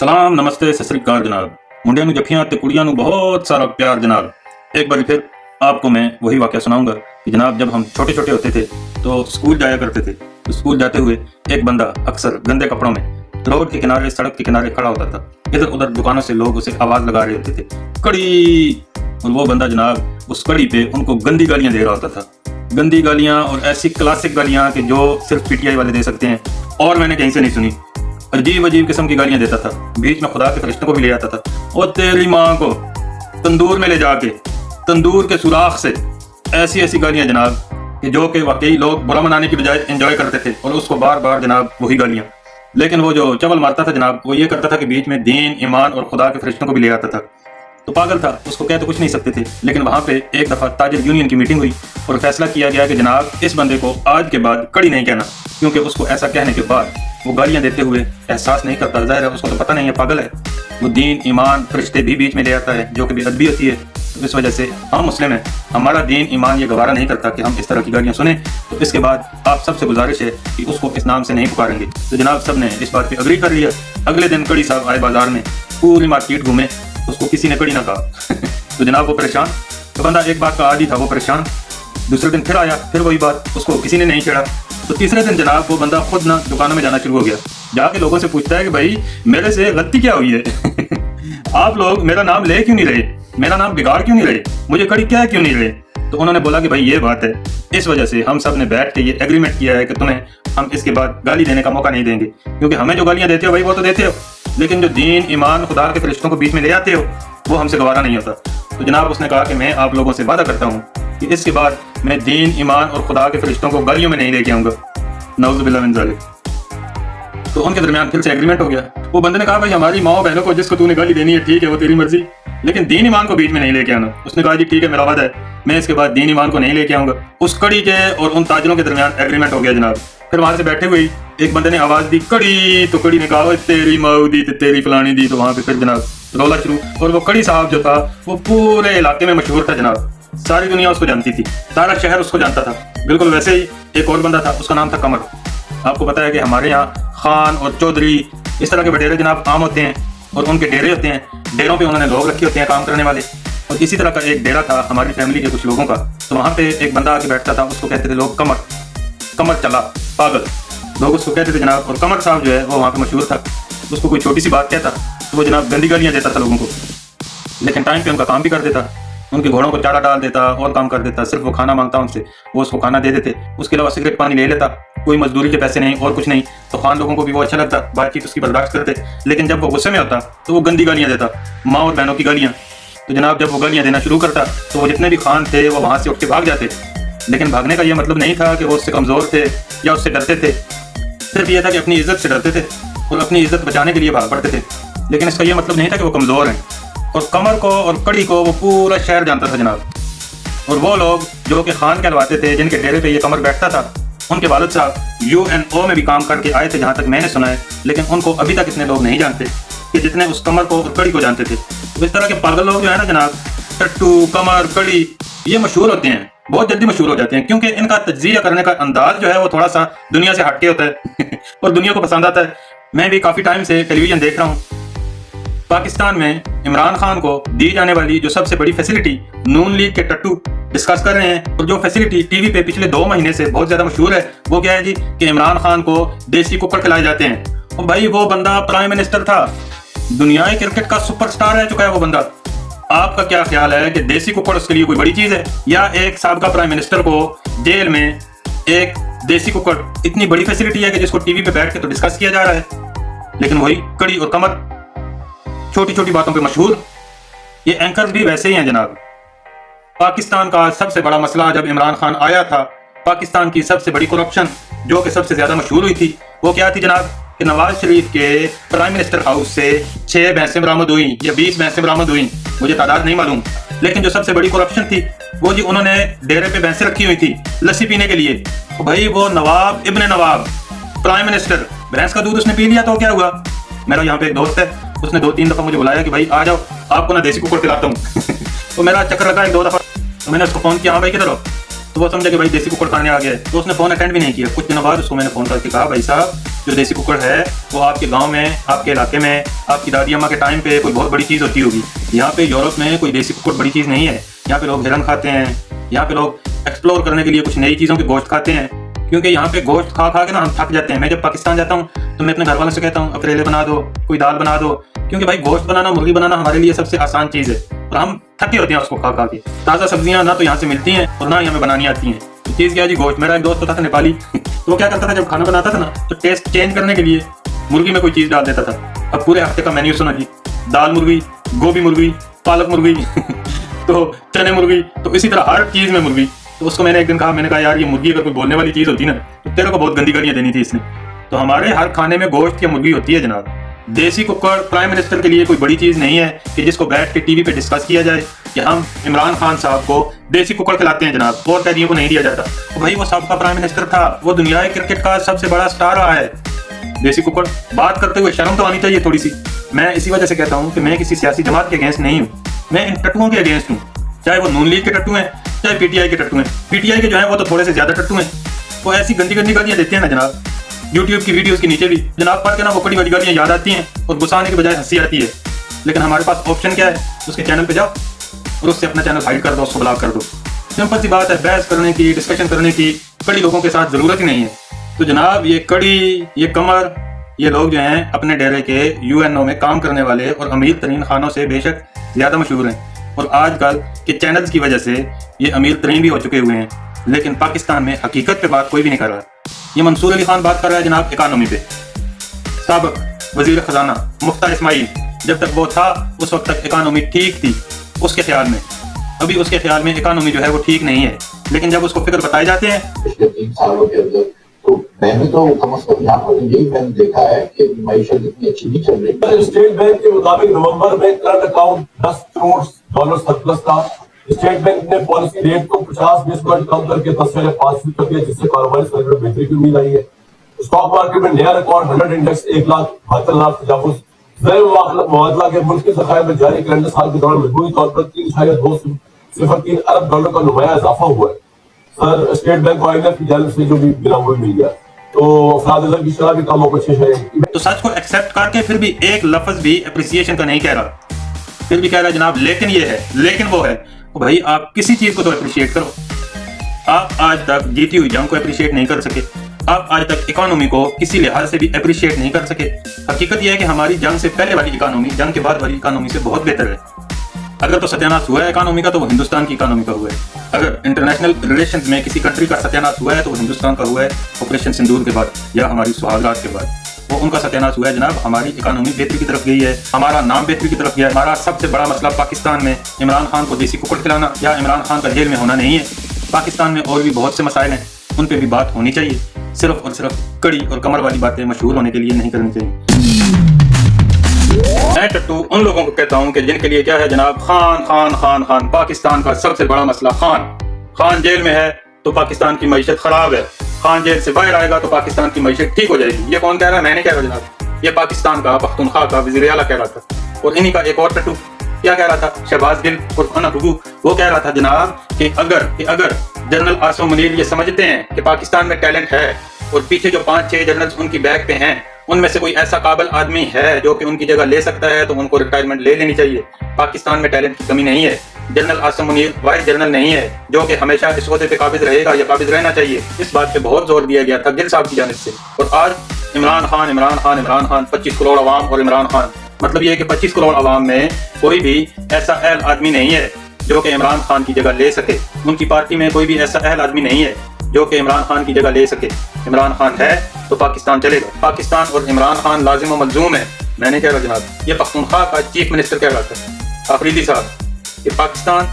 ਸਲਾਮ ਨਮਸਤੇ ਸਤਿ ਸ੍ਰੀ ਅਕਾਲ जनाब। मुंडिया जफियां ते कुड़ियां बहुत सारा प्यार जनाब। एक बार फिर आपको मैं वही वाकया सुनाऊंगा कि जनाब जब हम छोटे छोटे होते थे तो स्कूल जाया करते थे। तो स्कूल जाते हुए एक बंदा अक्सर गंदे कपड़ों में रोड के किनारे सड़क के किनारे खड़ा होता था। इधर उधर दुकानों से लोग उसे आवाज लगा रहे होते थे, कड़ी। और वो बंदा जनाब उस कड़ी पे उनको गंदी गालियां दे रहा होता था, गंदी गालियां और ऐसी क्लासिक गालियां कि जो सिर्फ पीटीआई वाले दे सकते हैं और मैंने कहीं से नहीं सुनी। अजीब अजीब किस्म की गालियां देता था, बीच में खुदा के फरिश्तों को भी ले आता था और तेरी माँ को तंदूर में ले जाके तंदूर के सुराख से ऐसी ऐसी गालियां जनाब कि जो कि वाकई लोग बुरा मनाने की बजाय एंजॉय करते थे और उसको बार बार जनाब वही गालियां। लेकिन वो जो चवल मारता था जनाब वो ये करता था कि बीच में दीन ईमान और खुदा के फरिश्तों को भी ले आता था। तो पागल था, उसको कह तो कुछ नहीं सकते थे। लेकिन वहाँ पे एक दफ़ा ताजिर यूनियन की मीटिंग हुई और फैसला किया गया कि जनाब इस बंदे को आज के बाद कड़ी नहीं कहना, क्योंकि उसको ऐसा कहने के बाद वो गालियां देते हुए एहसास नहीं करता। ज़ाहिर है उसको तो पता नहीं है, पागल है वो। दीन ईमान फरिश्ते भी बीच में ले आता है जो कि बेअदबी होती है। तो इस वजह से हम मुस्लिम हैं, हमारा दीन ईमान ये गवारा नहीं करता कि हम इस तरह की गालियां सुने। तो इसके बाद आप सबसे गुजारिश है कि उसको इस नाम से नहीं पुकारेंगे। तो जनाब सब ने इस बात पे अग्री कर लिया। अगले दिन कड़ी साहब आए बाजार में, पूरी मार्केट घूमे, उसको किसी ने कड़ी ना कहा। तो जनाब वो परेशान, तो बंदा एक बात का आदी था, वो परेशान। दूसरे दिन फिर आया, फिर वही बात, उसको किसी ने नहीं छेड़ा। तो तीसरे दिन जनाब वो बंदा खुद ना दुकानों में जाना शुरू हो गया, जाके लोगों से पूछता है कि भाई मेरे से गलती क्या हुई है आप लोग मेरा नाम ले क्यों नहीं रहे, मेरा नाम बिगाड़ क्यों नहीं रहे, मुझे कड़ी क्या क्यों नहीं रहे। तो उन्होंने बोला कि भाई ये बात है, इस वजह से हम सब ने बैठ के ये एग्रीमेंट किया है कि तुम्हें हम इसके बाद गाली देने का मौका नहीं देंगे, क्योंकि हमें जो गालियां देते हो भाई वो तो देते हो, लेकिन जो दीन ईमान खुदा के फरिश्तों को बीच में ले आते हो वो हमसे गवारा नहीं होता। तो जनाब उसने कहा कि मैं आप लोगों से वादा करता हूँ कि इसके बाद मैं दीन ईमान और खुदा के फरिश्तों को गालियों में नहीं लेके आऊंगा। नऊज़ुबिल्लाह मिन ज़ालिक। तो उनके दरमियान फिर से एग्रीमेंट हो गया। वो बंदे ने कहा भाई हमारी माँ बहनों को जिसको तूने गाली देनी है ठीक है, वो तेरी मर्जी, लेकिन दीन ईमान को बीच में नहीं लेके आना। उसने कहा जी ठीक है, मेरा वादा है, मैं इसके बाद दीन ईमान को नहीं लेके आऊंगा। उस कड़ी के और उन ताजरों के दरमियान एग्रीमेंट हो गया जनाब। फिर वहां से बैठे हुए एक बंदे ने आवाज दी कड़ी, तो कड़ी ने कहा तेरी माऊ दी, तेरी फलानी दी। तो वहां पे फिर जनाब रौला शुरू। और वो कड़ी साहब जो था वो पूरे इलाके में मशहूर था जनाब, सारी दुनिया उसको जानती थी, सारा शहर उसको जानता था। बिल्कुल वैसे ही एक और बंदा था, उसका नाम था कमर। आपको पता है कि हमारे यहाँ खान और चौधरी इस तरह के बटेरे जनाब आम होते हैं और उनके डेरे होते हैं, डेरों पे उन्होंने लोग रखे होते हैं काम करने वाले। और इसी तरह का एक डेरा था हमारी फैमिली के कुछ लोगों का। तो वहाँ पे एक बंदा आके बैठता था, उसको कहते थे लोग कमर, कमर चला पागल, लोग उसको कहते थे जनाब। और कमर साहब जो है वो वहाँ पे मशहूर था। उसको कोई छोटी सी बात कहता तो वो जनाब गंदी गालियाँ देता था लोगों को, लेकिन टाइम पे उनका काम भी कर देता, उनके घोड़ों को चारा डाल देता और काम कर देता। सिर्फ वो खाना मांगता उनसे, वो उसको खाना दे देते, उसके अलावा सिगरेट पानी ले लेता, कोई मजदूरी के पैसे नहीं और कुछ नहीं। तो खान लोगों को भी वो अच्छा लगता, बातचीत उसकी बर्दाश्त करते। लेकिन जब वो गुस्से में होता तो वो गंदी गालियाँ देता, माँ और बहनों की गालियाँ। तो जनाब जब वो गालियाँ देना शुरू करता तो वो जितने भी खान थे वो वहाँ से उठ के भाग जाते। लेकिन भागने का ये मतलब नहीं था कि वो उससे कमज़ोर थे या उससे डरते थे, सिर्फ ये था कि अपनी इज्जत से डरते थे और अपनी इज्जत बचाने के लिए भाग पड़ते थे। लेकिन इसका ये मतलब नहीं था कि वो कमज़ोर हैं। और कमर को और कड़ी को वो पूरा शहर जानता था जनाब। और वो लोग जो कि खान कहलवाते थे, जिनके डेरे पे ये कमर बैठता था, उनके वालिद साहब UNO में भी काम करके आए थे जहाँ तक मैंने सुना है। लेकिन उनको अभी तक इतने लोग नहीं जानते कि जितने उस कमर को और कड़ी को जानते थे। तो इस तरह के पागल लोग जो है ना जनाब, टट्टू कमर कड़ी, ये मशहूर होते हैं, बहुत जल्दी मशहूर हो जाते हैं, क्योंकि इनका तज्जिया करने का अंदाज जो है वो थोड़ा सा दुनिया से हटके होता है और दुनिया को पसंद आता है। मैं भी काफ़ी टाइम से टेलीविज़न देख रहा हूँ। पाकिस्तान में इमरान खान को दी जाने वाली जो सबसे बड़ी फैसिलिटी नून लीग के टट्टू डिस्कस कर रहे हैं। और जो फैसिलिटी टीवी पे पिछले 2 महीने से बहुत ज्यादा मशहूर है वो क्या है जी, कि इमरान खान को देसी कुक्कड़ खिलाए जाते हैं। और भाई वो बंदा प्राइम मिनिस्टर था, दुनियाई क्रिकेट का सुपरस्टार रह चुका है वो बंदा। आपका क्या ख्याल है कि देसी कुक्कड़ उसके लिए कोई बड़ी चीज है, या एक साबका प्राइम मिनिस्टर को जेल में एक देसी कुक्कड़ इतनी बड़ी फैसिलिटी है कि जिसको टीवी पे बैठ के तो डिस्कस किया जा रहा है। लेकिन वही कड़ी और कमर छोटी छोटी बातों पे मशहूर। ये एंकर्स भी वैसे ही हैं जनाब। पाकिस्तान का सबसे बड़ा मसला जब इमरान खान आया था, पाकिस्तान की सबसे बड़ी करप्शन जो कि सबसे ज्यादा मशहूर हुई थी वो क्या थी जनाब, कि नवाज शरीफ के प्राइम मिनिस्टर हाउस से 6 भैंसें बरामद हुई या 20 भैंसें बरामद हुई, मुझे तादाद नहीं मालूम। लेकिन जो सबसे बड़ी करप्शन थी वो जी उन्होंने डेरे पे भैंसें रखी हुई थी लस्सी पीने के लिए। तो भाई वो नवाब इब्ने नवाब प्राइम मिनिस्टर भैंस का दूध उसने पी लिया तो क्या हुआ। मेरा यहाँ पे एक दोस्त है, उसने 2-3 दफा मुझे बुलाया कि भाई आ जाओ आपको ना देसी कुक्कड़ खिलाता हूँ तो मेरा चक्कर लगा 1-2 दफा, तो मैंने उसको फोन किया, हाँ भाई किधर हो। तो वो समझा कि भाई देसी कुकड़ खाने आ गया है, तो उसने फ़ोन अटेंड भी नहीं किया। कुछ दिनों बाद उसको मैंने फ़ोन करके कहा, भाई साहब जो देसी कुकड़ है वो आपके गांव में, आपके इलाके में, आपकी दादी अम्मा के टाइम पे कोई बहुत बड़ी चीज़ होती होगी। यहाँ पे यूरोप में कोई देसी कुकड़ बड़ी चीज़ नहीं है। यहाँ पे लोग हिरन खाते हैं, यहाँ पे लोग एक्सप्लोर करने के लिए कुछ नई चीज़ों के गोश्त खाते हैं, क्योंकि यहाँ पे गोश्त खा खा के ना हम थक जाते हैं। मैं जब पाकिस्तान जाता हूँ तो मैं अपने घर वालों से कहता हूँ करेले बना दो, कोई दाल बना दो, क्योंकि भाई गोश्त बनाना, मुर्गी बनाना हमारे लिए सबसे आसान चीज़ है और हम थके होते हैं उसको खा खा के। ताज़ा सब्जियाँ ना तो यहाँ से मिलती हैं और ना ही हमें बनानी आती हैं। तो चीज़ क्या है जी, गोश्त। मेरा एक दोस्त होता था नेपाली, तो वो क्या करता था जब खाना बनाता था ना तो टेस्ट चेंज करने के लिए मुर्गी में कोई चीज़ डाल देता था। अब पूरे हफ्ते का मेन्यू सुनो जी, दाल मुर्गी, गोभी मुर्गी, पालक मुर्गी तो चने मुर्गी, तो इसी तरह हर चीज़ में मुर्गी। तो उसको मैंने एक दिन कहा, मैंने कहा यार ये मुर्गी अगर कोई बोलने वाली चीज़ होती ना तो तेरे को बहुत गंदी गालियाँ देनी थी इसने। तो हमारे हर खाने में गोश्त या मुर्गी होती है जनाब। देसी कुकड़ प्राइम मिनिस्टर के लिए कोई बड़ी चीज़ नहीं है कि जिसको बैठ के टीवी पे डिस्कस किया जाए कि हम इमरान खान साहब को देसी कुकड़ खिलाते हैं जनाब, और कैदियों को नहीं दिया जाता। तो भाई वो साहब का प्राइम मिनिस्टर था, वो दुनिया क्रिकेट का सबसे बड़ा स्टार रहा है। देसी कुकड़ बात करते हुए शर्म तो आनी चाहिए थोड़ी सी। मैं इसी वजह से कहता हूँ कि मैं किसी सियासी जमात के अगेंस्ट नहीं हूँ, मैं इन टट्टुओं के अगेंस्ट हूँ। चाहे वो नून लीग के टट्टू हैं, चाहे पीटीआई के टट्टू हैं। पीटीआई के जो हैं वो तो थोड़े से ज्यादा टट्टू हैं, वो ऐसी गंदी गंदी गालियाँ देते हैं ना जनाब, यूट्यूब की वीडियोस के नीचे भी जनाब पढ़ के ना वो कड़ी वाली गालियाँ याद आती हैं और गुस्सा आने के बजाय हंसी आती है। लेकिन हमारे पास ऑप्शन क्या है, उसके चैनल पे जाओ और उससे अपना चैनल हाइड कर दो, उसको ब्लॉक कर दो। सिंपल सी बात है, बहस करने की, डिस्कशन करने की कड़ी लोगों के साथ ज़रूरत ही नहीं है। तो जनाब ये कड़ी, ये कमर, ये लोग जो हैं अपने डेरे के यूएनओ में काम करने वाले और अमीर तरीन खानों से बेशक ज़्यादा मशहूर हैं, और आजकल के चैनल्स की वजह से ये अमीर तरीन भी हो चुके हुए हैं। लेकिन पाकिस्तान में हकीकत पे बात कोई भी नहीं कर रहा। ये मंसूर अली खान बात कर रहा है जनाब इकानमी पे। साबिक वजीर खजाना मुफ्ता इस्माइल जब तक वो था उस वक्त तक इकानमी ठीक थी उसके ख्याल में। अभी उसके ख्याल में इकानमी जो है वो ठीक नहीं है, लेकिन जब उसको फिक्र बताए जाते हैं पिछले 3 सालों के अंदर तो मैंने तो कम से कम यहाँ पर यही मैंने देखा है कि माइशत इतनी अच्छी नहीं चल रही। स्टेट बैंक के मुताबिक नवंबर में करंट अकाउंट $10 करोड़ सरप्लस था। स्टेट बैंक ने पॉलिसी रेट को 50 बेस पॉइंट कम करके 10.5% कर दिया, जिससे कारोबारी सेक्टर में बेहतरी की उम्मीद आई है। स्टॉक मार्केट में नया रिकॉर्ड 100 इंडेक्स 1,72,00,000 तजावुज। मुआवजा के मुल्क के ज़खायर में जारी कैलेंडर साल के दौरान मजमूई तौर पर $3.203 अरब का नुमाया इजाफा हुआ है। सर स्टेट बैंक और IMF की जानिब से जो भी मिला हुआ मिल गया, तो अफराद की शराब भी कम हो कोशिश है। तो सच को एक्सेप्ट करके फिर भी एक लफ्ज भी अप्रिसिएशन का नहीं कह रहा, फिर भी कह रहा है जनाब लेकिन ये है, लेकिन वो है। तो भाई आप किसी चीज को तो अप्रिशिएट करो। आप आज तक जीती हुई जंग को अप्रिशिएट नहीं कर सके, आप आज तक इकोनॉमी को किसी लिहाज से भी अप्रिशिएट नहीं कर सके। हकीकत यह है कि हमारी जंग से पहले वाली इकोनॉमी जंग के बाद वाली इकोनॉमी से बहुत बेहतर है। अगर तो सत्यानाश हुआ है इकोनॉमी का तो वो हिंदुस्तान की इकोनॉमी का हुआ है। अगर इंटरनेशनल रिलेशंस में किसी कंट्री का सत्यानाश हुआ है तो वो हिंदुस्तान का हुआ है ऑपरेशन सिंदूर के बाद या हमारी सुहागरात के बाद। वो उनका सत्यानाश हुआ है जनाब। हमारी इकोनॉमी बेहतरी की तरफ गई है, हमारा नाम बेहतरी की तरफ गया है। हमारा सबसे बड़ा मसला पाकिस्तान में इमरान खान को देसी कुकड़ खिलाना या इमरान खान का जेल में होना नहीं है। पाकिस्तान में और भी बहुत से मसाइल हैं, उन पे भी बात होनी चाहिए। सिर्फ और सिर्फ कड़ी और कमर वाली बातें मशहूर होने के लिए नहीं करनी चाहिए। मैं टट्टू उन लोगों को कहता हूँ कि जिनके लिए क्या है जनाब, खान खान खान खान। पाकिस्तान का सबसे बड़ा मसला खान। खान जेल में है तो पाकिस्तान की मईशत खराब है। खान जेल से बाहर आएगा तो पाकिस्तान की मईशत ठीक हो जाएगी। ये कौन कह रहा है? मैं नहीं कह रहा जनाब, ये पाकिस्तान का पख्तूनख्वा का वज़ीर आला कह रहा था। और इन्हीं का एक और टट्टू क्या कह रहा था, शहबाज गिल और खाना बबू, वो कह रहा था जनाब कि अगर जनरल आसिम मुनीर ये समझते हैं कि पाकिस्तान में टैलेंट है और पीछे जो 5-6 जनरल्स उनकी बैक पे हैं उनमें से कोई ऐसा काबिल आदमी है जो कि उनकी जगह ले सकता है तो उनको रिटायरमेंट ले लेनी चाहिए। पाकिस्तान में टैलेंट की कमी नहीं है। General Asim Munir vice general नहीं है जो कि हमेशा इस ओहदे पे काबिज रहेगा या काबिज रहना चाहिए। इस बात पे बहुत जोर दिया गया था गिल साहब की जानिब से। और आज इमरान खान 25 करोड़ अवाम और इमरान खान, मतलब ये है कि 25 करोड़ अवाम में कोई भी ऐसा अहल आदमी नहीं है जो कि इमरान खान की जगह ले सके। उनकी पार्टी में कोई भी ऐसा अहल आदमी नहीं है जो कि इमरान खान की जगह ले सके। इमरान खान है तो पाकिस्तान चलेगा। पाकिस्तान और इमरान खान लाजिम व मलजूम है। मैं नहीं कह रहा जनाब, ये पख्तूनख्वा का चीफ मिनिस्टर कह रहा था अफरीदी साहब कि पाकिस्तान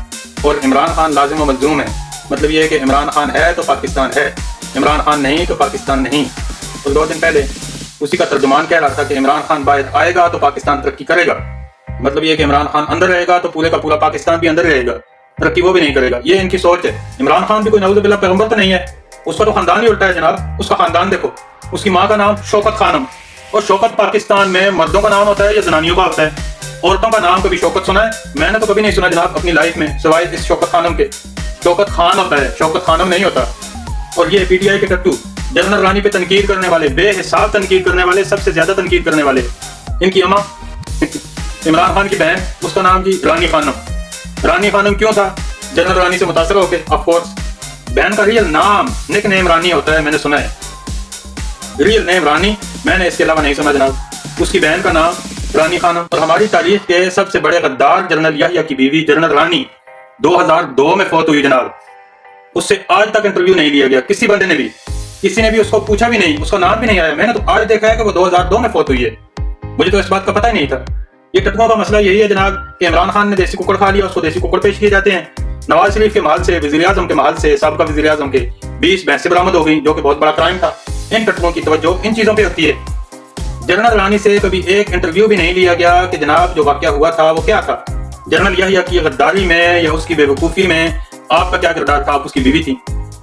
और इमरान खान लाजिम व मलजूम है। मतलब ये है कि इमरान खान है तो पाकिस्तान है, इमरान खान नहीं तो पाकिस्तान नहीं। और 2 दिन पहले उसी का तर्जुमान कह रहा था कि इमरान खान बाहर आएगा तो पाकिस्तान तरक्की करेगा। मतलब ये कि इमरान खान अंदर रहेगा तो पूरे का पूरा पाकिस्तान भी अंदर रहेगा, तरक्की वो भी नहीं करेगा। ये इनकी सोच है। इमरान खान भी कोई नऊज़ुबिल्लाह पैगंबर तो नहीं है, उसका तो खानदान ही उल्टा है जनाब। उसका खानदान देखो, उसकी माँ का नाम शौकत खानम, और शौकत पाकिस्तान में मर्दों का नाम होता है या जनानियों का होता है? औरतों का नाम कभी शौकत सुना है? मैंने तो कभी नहीं सुना जनाब अपनी लाइफ में, सिवाय इस शौकत खानम के। शौकत खान होता है, शौकत खानम नहीं होता। और ये पीटीआई के टट्टू जनरल रानी पे तनकीद करने वाले, बेहिसाब तनकीद करने वाले, सबसे ज्यादा तनकीद करने वाले, इनकी अम्मा इमरान खान की बहन, उसका नाम थी रानी खानम। रानी खानम क्यों था? जनरल रानी से मुतासर होके, ऑफ कोर्स। बहन का रियल नाम निक नेम रानी होता है, मैंने सुना है। रियल नेम रानी, मैंने इसके अलावा नहीं सुना जनाब। उसकी बहन का नाम रानी खानम। और हमारी तारीख के सबसे बड़े गद्दार जनरल याहिया की बीवी जनरल रानी 2002 में फौत हुई जनाब। उससे आज तक इंटरव्यू नहीं लिया गया, किसी बंदे ने भी, किसी ने भी उसको पूछा भी नहीं, उसका नाम भी नहीं आया। मैंने तो आज देखा है कि वो 2002 में फौत हुई है, मुझे तो इस बात का पता ही नहीं था। ये टट्टुओं का मसला यही है जनाब कि इमरान खान ने देसी कुकड़ खा लिया, उसको देसी कुकड़ पेश किए जाते हैं। नवाज शरीफ के महल से, वजीर आजम के महल से, साबका वजीर आजम के 20 भैंसें बरामद हो गई, जो कि बहुत बड़ा क्राइम था। इन टट्टुओं की तवज्जो इन चीजों पे होती है। जनरल रानी से कभी एक इंटरव्यू भी नहीं लिया गया कि जनाब जो वाकया हुआ था वो क्या था। जनरल याहिया की गद्दारी में या उसकी बेवकूफी में आपका क्या किरदार था? आप उसकी बीवी थी,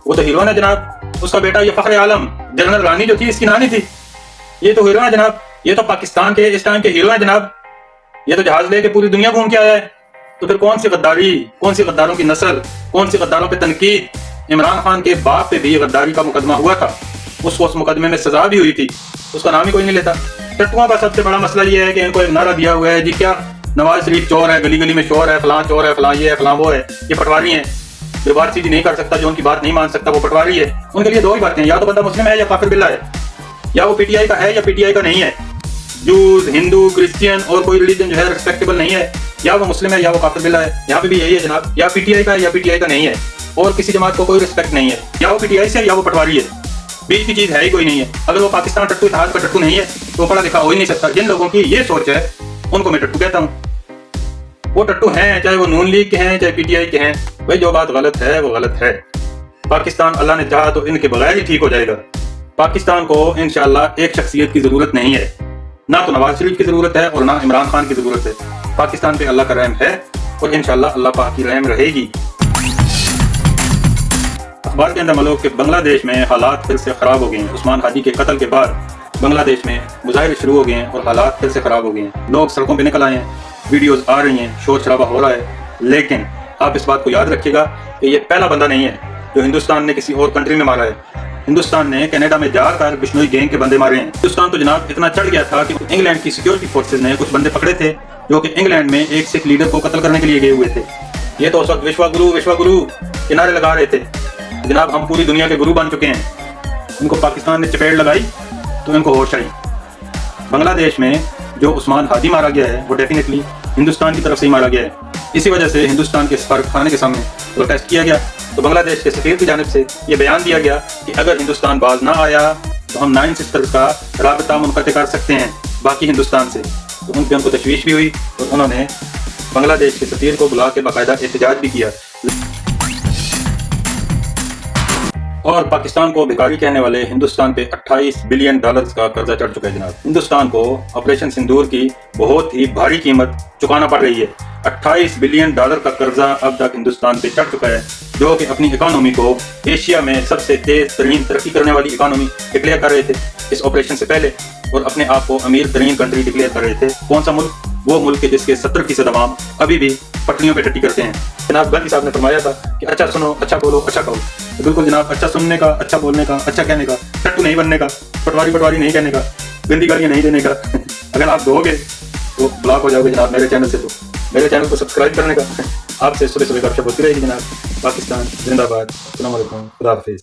वो तो हीरो है जनाब। उसका बेटा ये फखरे आलम, जनरल रानी जो थी इसकी नानी थी, ये तो हीरो है जनाब। ये तो पाकिस्तान के इस टाइम के हीरो है जनाब। ये तो जहाज लेके पूरी दुनिया घूम के आया है। तो फिर कौन सी गद्दारी, कौन सी गद्दारों की नस्ल, कौन सी गद्दारों पे तनकीद? इमरान खान के बाप पे भी गद्दारी का मुकदमा हुआ था, उसको उस मुकदमे में सजा भी हुई थी, उसका नाम ही कोई नहीं लेता। टट्टुओं का सबसे बड़ा मसला ये है कि इनको एक नारा दिया हुआ है जी, क्या नवाज शरीफ चोर है, गली गली में चोर है, फलां चोर है, फलां ये है, फलां वो है, ये पटवारी है, जो बात सीधी नहीं कर सकता, जो उनकी बात नहीं मान सकता, वो पटवारी है। उनके लिए दो ही बातें, या तो बंदा मुस्लिम है या काफिर बिल्ला है, या वो पीटीआई का है या पीटीआई का नहीं है। जूस, हिंदू, क्रिश्चियन और कोई रिलीजन जो है रिस्पेक्टेबल नहीं है, या वो मुस्लिम है या वो काफिर बिल्ला है। यहाँ पे भी यही है जनाब, या पीटीआई का है या पीटीआई का नहीं है, और किसी जमात को कोई रिस्पेक्ट नहीं है, या वो पीटीआई से या वो पटवारी है, बीच की चीज है ही कोई नहीं है। अगर वो पाकिस्तान टट्टू इतिहास का टट्टू नहीं है तो पढ़ा लिखा हो ही नहीं सकता। जिन लोगों की ये सोच है उनको मैं टट्टू कहता हूँ। वो टट्टू हैं, चाहे वो नून लीग के हैं, चाहे पीटीआई के हैं, भाई जो बात गलत है वो गलत है। पाकिस्तान अल्लाह ने चाहा तो इनके बगैर ही ठीक हो जाएगा। पाकिस्तान को इंशाल्लाह एक शख्सियत की जरूरत नहीं है, ना तो नवाज शरीफ की जरूरत है और ना इमरान खान की जरूरत है। पाकिस्तान पे अल्लाह का रहम है और इंशाल्लाह अल्लाह पाक की रहम रहेगी। अखबार के अंदर मलोक के बांग्लादेश में हालात फिर से खराब हो गए हैं। उस्मान हादी के कत्ल के बाद बांग्लादेश में मुजाहिरे शुरू हो गए हैं और हालात फिर से खराब हो गए हैं। लोग सड़कों पे निकल आए हैं, वीडियोस आ रही हैं, शोर शराबा हो रहा है। लेकिन आप इस बात को याद रखिएगा कि ये पहला बंदा नहीं है जो हिंदुस्तान ने किसी और कंट्री में मारा है। हिंदुस्तान ने कनाडा में जाकर बिश्नोई गैंग के बंदे मारे हैं। हिंदुस्तान तो जनाब इतना चढ़ गया था कि इंग्लैंड की सिक्योरिटी फोर्सेज ने कुछ बंदे पकड़े थे जो कि इंग्लैंड में एक सिख लीडर को कत्ल करने के लिए गए हुए थे। ये तो उस वक्त विश्वगुरु किनारे लगा रहे थे। जनाब हम पूरी दुनिया के गुरु बन चुके हैं। इनको पाकिस्तान ने चपेट लगाई तो इनको होश आई। बांग्लादेश में जो उस्मान हादी मारा गया है वो डेफिनेटली हिंदुस्तान की तरफ से ही मारा गया है। इसी वजह से हिंदुस्तान के सफारत खाने के सामने प्रोटेस्ट किया गया, तो बांग्लादेश के सफीर की जानिब से ये बयान दिया गया कि अगर हिंदुस्तान बाज ना आया तो हम 9 सिस्टर्स का राबता मुनक़ते कर सकते हैं बाकी हिंदुस्तान से। तो उन पर उनको तशवीश भी हुई और उन्होंने बांग्लादेश के सफीर को बुला के बाकायदा एहतजाज भी किया। और पाकिस्तान को भिखारी कहने वाले हिंदुस्तान पे $28 बिलियन का कर्जा चढ़ चुका है जनाब। हिंदुस्तान को ऑपरेशन सिंदूर की बहुत ही भारी कीमत चुकाना पड़ रही है। $28 बिलियन का कर्जा अब तक हिंदुस्तान पे चढ़ चुका है, जो कि अपनी इकोनॉमी को एशिया में सबसे तेज तरीन तरक्की करने वाली इकोनॉमी डिक्लेयर कर रहे थे इस ऑपरेशन से पहले, और अपने आप को अमीर तरीन कंट्री डिक्लेयर कर रहे थे। कौन सा मुल्क? वो मुल्क है जिसके 70% अवाम अभी भी पटरियों पे टट्टी करते हैं। जनाब गांधी साहब ने फरमाया था कि अच्छा सुनो, अच्छा बोलो, अच्छा कहो। तो बिल्कुल जनाब, अच्छा सुनने का, अच्छा बोलने का, अच्छा कहने का, टट्टू नहीं बनने का, पटवारी नहीं कहने का, गंदी गालियां नहीं देने का। अगर आप दोगे तो ब्लॉक हो जाओगे जनाब मेरे चैनल से। तो मेरे चैनल को सब्सक्राइब करने का। आपसे सुबह सुबह गपशप होती रहेगी जनाब। पाकिस्तान जिंदाबाद। अस्सलाम वालेकुम, खुदा हाफिज़।